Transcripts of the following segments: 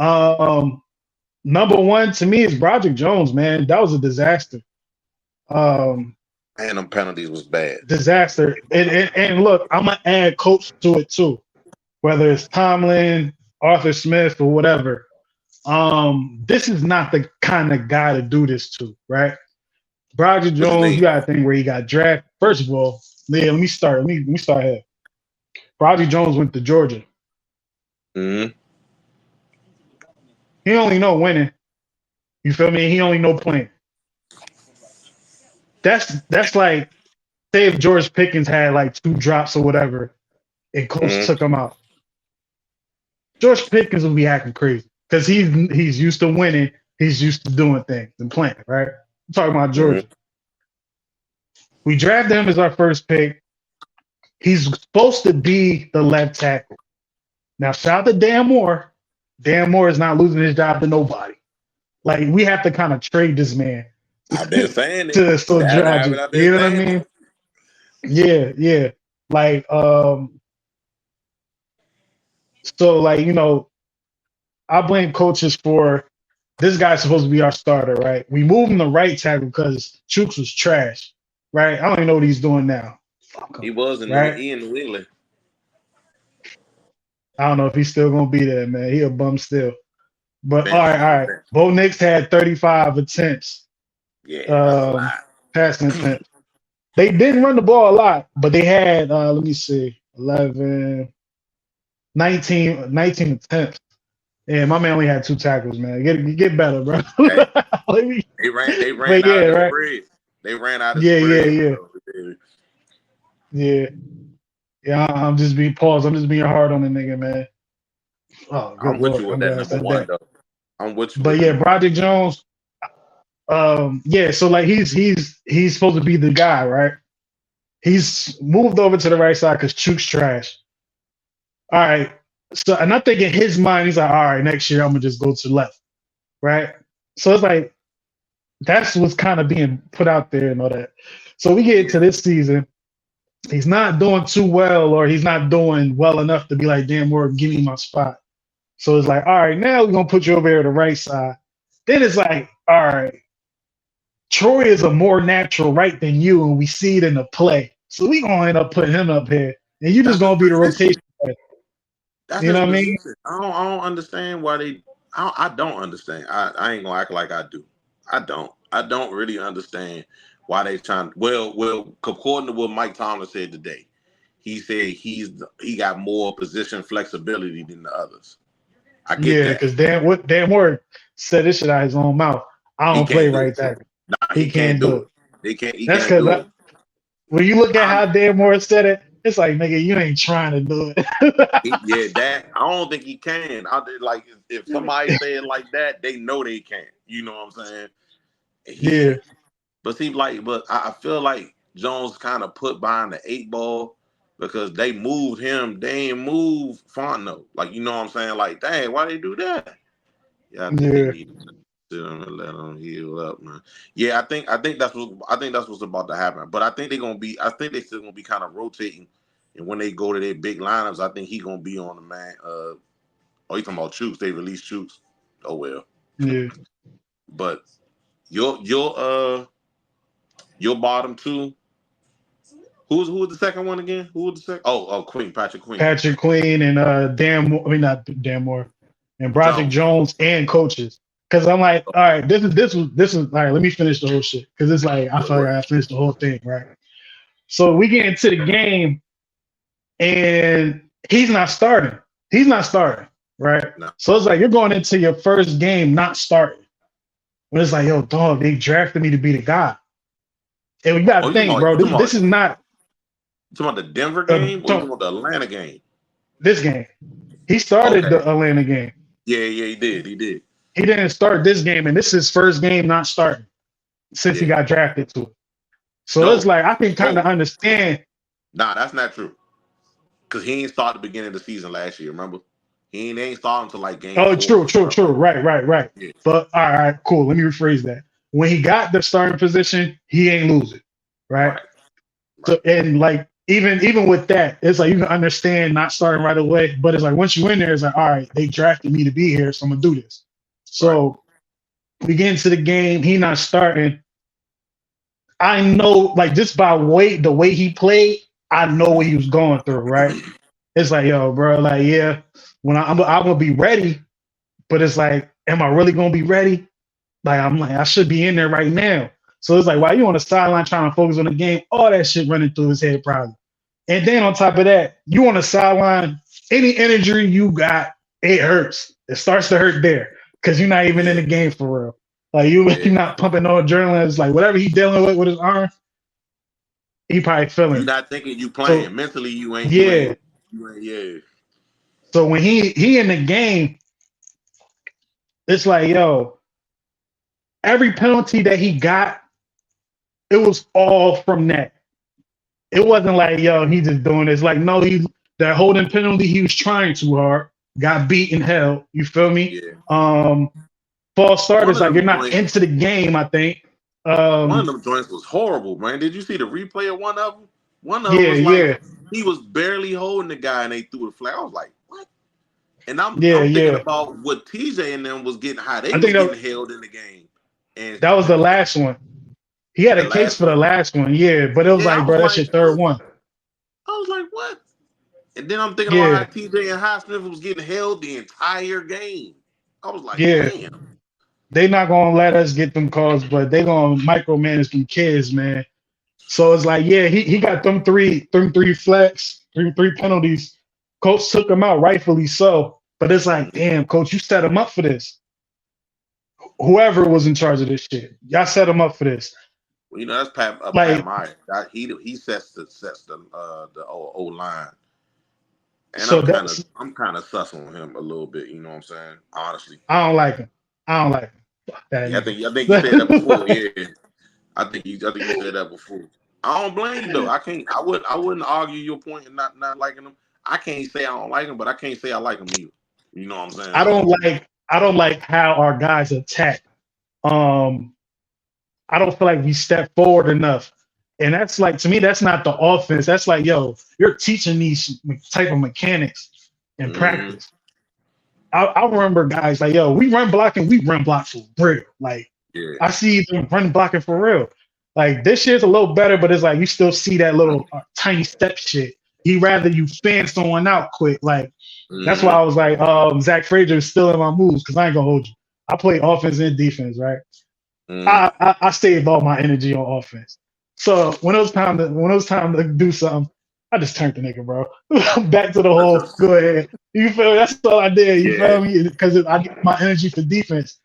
Number one to me is Broderick Jones, man. That was a disaster. Um, And them penalties was bad. Disaster. And look, I'm gonna add coach to it too, whether it's Tomlin, Arthur Smith, or whatever. This is not the kind of guy to do this to, right? Broderick What you Jones, you mean? got to think where he got drafted. First of all, yeah, let me start. Let me start here. Broderick Jones went to Georgia. Mm-hmm. He only know winning. You feel me? He only know playing. That's like say if George Pickens had like two drops or whatever, and coach Mm-hmm. took him out. George Pickens will be acting crazy because he's used to winning. He's used to doing things and playing. Right? I'm talking about Mm-hmm. Georgia. We drafted him as our first pick. He's supposed to be the left tackle. Now, shout out to Dan Moore. Dan Moore is not losing his job to nobody. Like we have to kind of trade this man I've been saying it. to so That's Georgia. what I've been You know what I saying mean? it. Yeah, yeah. Like so like I blame coaches for this guy's supposed to be our starter, right? We moved him to right tackle because Chooks was trash, right? I don't even know what he's doing now. Fuck He him, was in right? New England. I don't know if he's still gonna be there, man. He a bum still. But Bench. all right. Bo Nix had 35 attempts, Yeah, that's a um, lot. passing attempts. They didn't run the ball a lot, but they had let me see, 11, 19 attempts. Yeah, my man only had two tackles, man. Get better, bro. Hey, Let me, they ran but out yeah, of the right. spread. They ran out of Yeah, yeah, spread. yeah, So, yeah, yeah. I'm just being paused. I'm just being hard on the nigga, man. Oh, good I'm with lord, you with I'm that glad I number said one that. though. I'm with you But with yeah, that. Broderick Jones. Yeah, so like he's supposed to be the guy, right? He's moved over to the right side because Chuck's trash. All right. So and I think in his mind, he's like, all right, next year I'm gonna just go to the left, right? So it's like that's what's kind of being put out there and all that. So we get Yeah. into this season, he's not doing too well, or he's not doing well enough to be like, damn, Ward, give me my spot. So it's like, all right, now we're gonna put you over here to the right side. Then it's like, all right, Troy is a more natural right than you, and we see it in the play. So we gonna end up putting him up here, and you just That's his gonna be the rotation position. player. That's You his know what I mean? position. I don't understand why they. I don't understand. I ain't gonna act like I do. I don't. I don't really understand why they trying. Well, according to what Mike Tomlin said today, he said he got more position flexibility than the others. I get Yeah, that. because Dan Ward said this shit out his own mouth. I He don't play can't do right it. tackle. Nah, He he can't can't do do it. it. He That's can't because do it. when you look at I'm how Dan Moore said it, it's like, nigga, you ain't trying to do it. Yeah, that I don't think he can. Like if somebody say it like that, they know they can't. You know what I'm saying? Yeah, But see, but I feel like Jones kind of put behind the eight ball because they moved him. They ain't move Fontenot. Like you know what I'm saying? Like, dang, why they do that? Yeah, I think they yeah, need to sit him and let him heal up, man. Yeah, I think that's what's about to happen. But I think they're gonna be. I think they still gonna be kind of rotating. And when they go to their big lineups, I think he gonna be on the man. Oh, you talking about Chooks? They released Chooks. Oh well. yeah. But your your uh your bottom two. Who was the second one again? Who was the second? Oh, Queen, Patrick Queen. Patrick Queen and Dan Moore, I mean not Dan Moore, and Broderick Jones. Jones and coaches. Because I'm like, all right, this is all right. Let me finish the whole shit because it's like I Go feel like I finished the whole thing, right? So we get into the game and he's not starting. He's not starting, right? No. So it's like you're going into your first game not starting. But it's like, yo, dog, they drafted me to be the guy. And we Oh, gotta you talking think, about bro. you talking This about is not you talking about the Denver a, game or you talking about the Atlanta game? this game. He started Okay. the Atlanta game. Yeah, he did. He did. He didn't start this game, and this is his first game not starting since he Yeah. got drafted to it. So it's No. like I can kind of No. understand. Nah, that's not true. Cause he ain't start the beginning of the season last year. Remember, he ain't start until like game Oh, four true, or true, something true. like Right, right, right. that. Yeah. But all right, cool. Let me rephrase that. When he got the starting position, he ain't lose it, right? Right. So Right. and like even with that, it's like you can understand not starting right away, but it's like once you in there, it's like, all right, they drafted me to be here, so I'm gonna do this. Right. So we get into the game, he not starting. I know, like just by the way he played, I know what he was going through, right? It's like, yo, bro, like, yeah, I'm gonna be ready, but it's like, am I really gonna be ready? Like, I'm like, I should be in there right now. So it's like, while you on the sideline trying to focus on the game, all that shit running through his head probably. And then on top of that, you on the sideline, any injury you got, it hurts. It starts to hurt there because you're not even in Yeah. the game for real. Like you're Yeah. not pumping no adrenaline. It's like whatever he dealing with his arm, he probably You feeling it. not thinking you playing. So Mentally you ain't you yeah. ain't you ain't yeah. So when he in the game, it's like, yo, every penalty that he got, it was all from that. It wasn't like, yo, he just doing this. Like, no, he that holding penalty, he was trying too hard, got beat in hell. You feel me? Yeah. False start One is of like you're them not joints into the game, I think. one of them joints was horrible, man. Did you see the replay of one of them? One of them Yeah, was like yeah, he was barely holding the guy and they threw the flag. I was like, what? And yeah, I'm thinking yeah. about what TJ and them was getting, how they I think was getting held in the game. And that was the last one. He had the a case last for the one, last one, yeah, but it was yeah, like, bro, that's your third one. I was like, what? And then I'm thinking about how Yeah, TJ and Highsmith was getting held the entire game. I was like, yeah. damn. They not gonna let us get them calls, but they gonna micromanage them kids, man. So it's like, yeah, he got them three flags, three penalties. Coach took him out, rightfully so. But it's like, Mhm. damn, coach, you set him up for this. Whoever was in charge of this shit, y'all set him up for this. Well, that's Pat Like, Meyer. He sets the O line. And so that's I'm kind of sus on him a little bit. You know what I'm saying? Honestly, I don't like him. I don't like him. Fuck that yeah, nigga. I think you said that before. Yeah, I think you said that before. I don't blame you though. I wouldn't argue your point and not liking him. I can't say I don't like him, but I can't say I like him either. You know what I'm saying? So I don't like how our guys attack. Um, I don't feel like we step forward enough. And that's like to me, that's not the offense. That's like, yo, you're teaching these type of mechanics in mhm, practice. I remember guys like, yo, we run block for real. Like yeah, I see them run blocking for real. Like this year's a little better, but it's like you still see that little tiny step shit. He rather you fan someone out quick. Like that's why mhm, I was like, Zach Frazier is still in my moves because I ain't gonna hold you. I play offense and defense, right? mhm. I saved all my energy on offense. So when it was time to do something, I just turned the nigga, bro. Back to the I whole just go ahead. You feel me? That's all I did. You yeah. feel me? Because I get my energy for defense.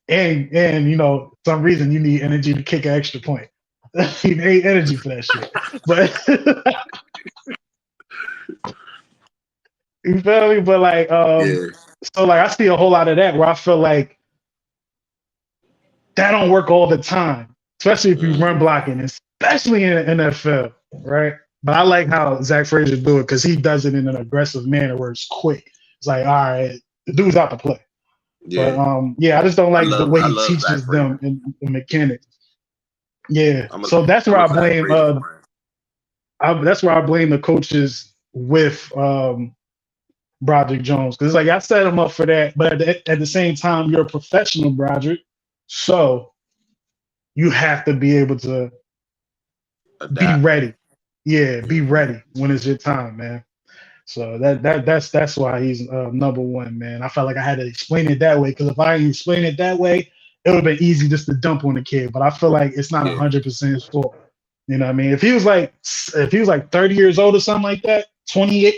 And some reason you need energy to kick an extra point. You need energy for that shit. But you feel me? But like Yeah. so like I see a whole lot of that where I feel like that don't work all the time, especially if you run Mhm. blocking, especially in the NFL, right? But I like how Zach Frazier do it because he does it in an aggressive manner where it's quick. It's like, all right, the dude's out to play. But Yeah. yeah, I just don't like the way I he love Zach teaches them Frazier. in the mechanics. Yeah, I'm a so I'm a Zach Frazier friend. that's where I blame the coaches with Broderick Jones because like I set him up for that, but at the same time, you're a professional, Broderick, so you have to be able to be Adapt. ready. Yeah, be Yeah. ready when it's your time, man. So that's why he's number one, man. I felt like I had to explain it that way because if I didn't explain it that way, it would have been easy just to dump on the kid. But I feel like it's not Yeah. 100% his fault. You know what I mean? If he was like 30 years old or something like that, 28,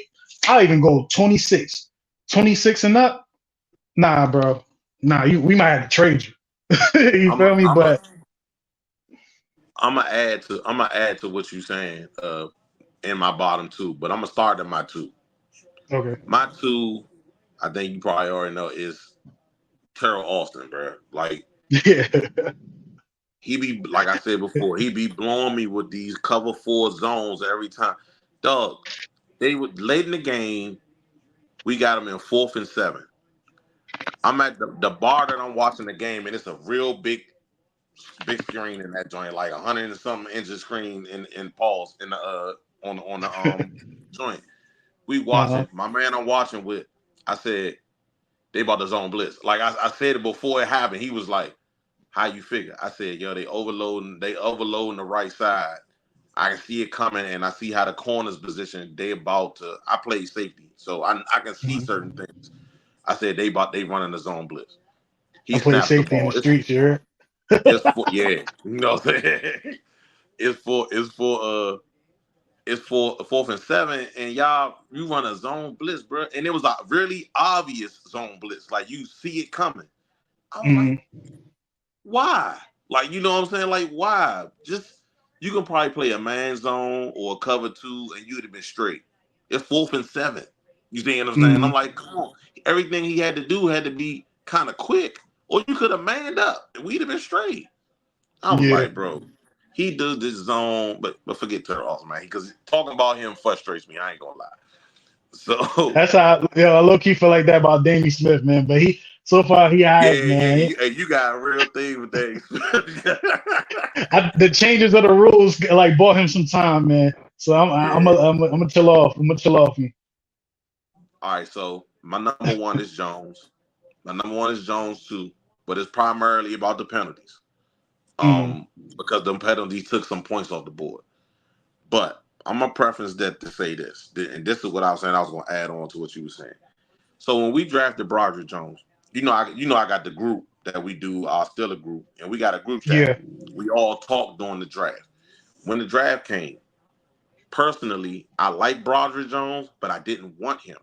I'll even go 26, 26 and up. Nah, bro. Nah, we might have to trade you. You I'm a feel me? I'm a But I'm gonna add to what you're saying in my bottom two, but I'm gonna start at my two. okay. My two, I think you probably already know, is Terrell Austin, bro. Like Yeah. he be like I said before, he be blowing me with these cover four zones every time. Dog, they would late in the game, we got him in 4th and 7. I'm at the bar that I'm watching the game, and it's a real big screen in that joint, like 100 and something inches screen in pause in the on the joint. We Uh-huh. watching. My man I'm watching with. I said they about to zone blitz. Like I said it before it happened. He was like, "How you figure?" I said, "Yo, they overloading. They overloading the right side. I can see it coming, and I see how the corners position. They about to. I play safety, so I can see Mhm. certain things. I said they running the zone blitz. I He played snaps the safety in the ball. streets here. It's for yeah. You know what I'm saying? It's for 4th and 7, and y'all you run a zone blitz, bro. And it was a really obvious zone blitz. Like you see it coming. I was like, Hmm. why? Like, you know what I'm saying? Like, why? Just you can probably play a man zone or a cover two, and you'd have been straight. It's 4th and 7. You see what I'm saying? Hmm. I'm like, come on. Everything he had to do had to be kind of quick, or you could have manned up, and we'd have been straight. I was Yeah. like, bro, he does this zone, but forget Terrell Austin, man, because talking about him frustrates me. I ain't gonna lie. So That's how I low key feel like that about Danny Smith, man. But he so far he yeah, alright, yeah, man. you got a real thing with that. The changes of the rules like bought him some time, man. So Yeah. I'm gonna chill off. I'm gonna chill off him. All right, so my number one is Jones. My number one is Jones too, but it's primarily about the penalties. Hmm. Um, because the penalties took some points off the board. But I'm gonna preference that to say this, and this is what I was saying. I was gonna add on to what you were saying. So when we drafted Broderick Jones, I got the group that we do our Steeler group, and we got a group chat. Yeah. We all talked during the draft. When the draft came, personally, I like Broderick Jones, but I didn't want him.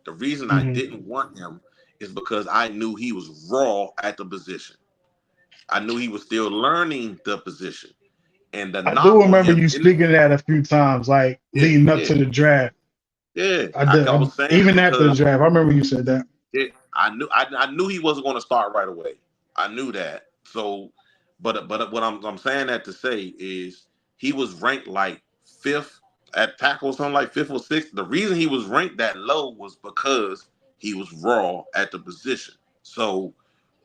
The reason I Hmm. didn't want him is because I knew he was raw at the position. I knew he was still learning the position. And the I do knock on remember him, you speaking that a few times, like yeah, leading up yeah, to the draft. yeah. I did. I was saying it Even after the because draft, I remember you said that. I knew he wasn't going to start right away. I knew that. So, but what I'm saying that to say is he was ranked like fifth at tackle, something like fifth or sixth. The reason he was ranked that low was because he was raw at the position. So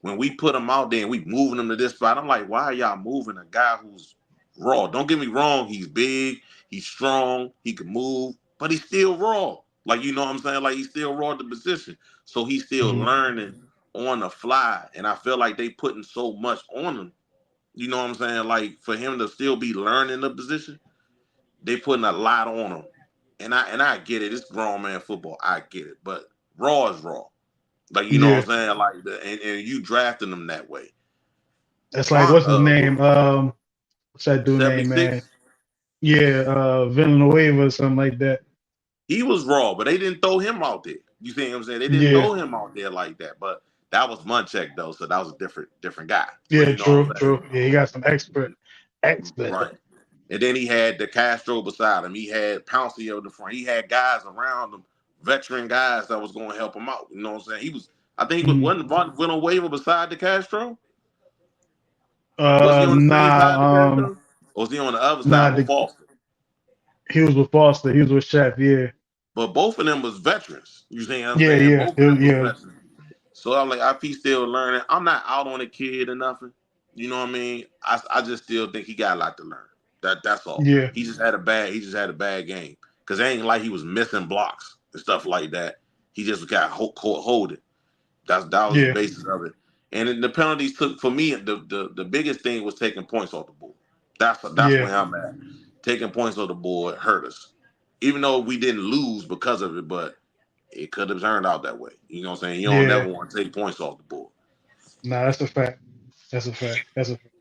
when we put him out there and we moving him to this spot, I'm like, why are y'all moving a guy who's raw? Don't get me wrong, he's big, he's strong, he can move, but he's still raw. Like, you know what I'm saying? Like, he's still raw at the position. So he's still Hmm. learning on the fly. And I feel like they putting so much on him. You know what I'm saying? Like, for him to still be learning the position, they putting a lot on him. And I get it. It's grown man football. I get it. But raw is raw. Like, you know Yeah. what I'm saying? Like, and you drafting them that way. That's like what's his What, name? What's that dude name, man? 76? Yeah, Villanueva or something like that. He was raw, but they didn't throw him out there. You see what I'm saying? They didn't Yeah. throw him out there like that. But that was Munchak though, so that was a different guy. So Yeah, you know what true, I'm true. saying? Yeah, he got some expert. Right. And then he had the Castro beside him. He had Pouncey on the front. He had guys around him, veteran guys that was going to help him out. You know what I'm saying? He was. I think he Mhm. wasn't went on waiver beside the Castro. Was he on the same side of the Nah, Castro? Or was he on the other nah. side with Foster? He was with Foster. He was with Chef. Yeah, But both of them was veterans. You see what I'm yeah, saying? yeah, Both of them was yeah, veterans. So I'm like, I he's still learning. I'm not out on the kid or nothing. You know what I mean? I just still think he got a lot to learn. That's all. yeah, He just had a bad game. Cause it ain't like he was missing blocks and stuff like that. He just got hold it. That was the yeah, basis of it. And then the penalties took for me, the biggest thing was taking points off the board. That's yeah, where I'm at. Taking points off the board hurt us. Even though we didn't lose because of it, but it could have turned out that way. You know what I'm saying? You don't yeah. never want to take points off the board. Nah, that's a fact. That's a fact. That's a fact.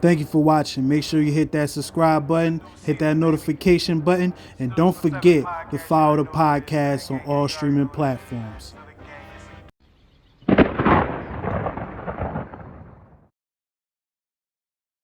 Thank you for watching. Make sure you hit that subscribe button, hit that notification button, and don't forget to follow the podcast on all streaming platforms.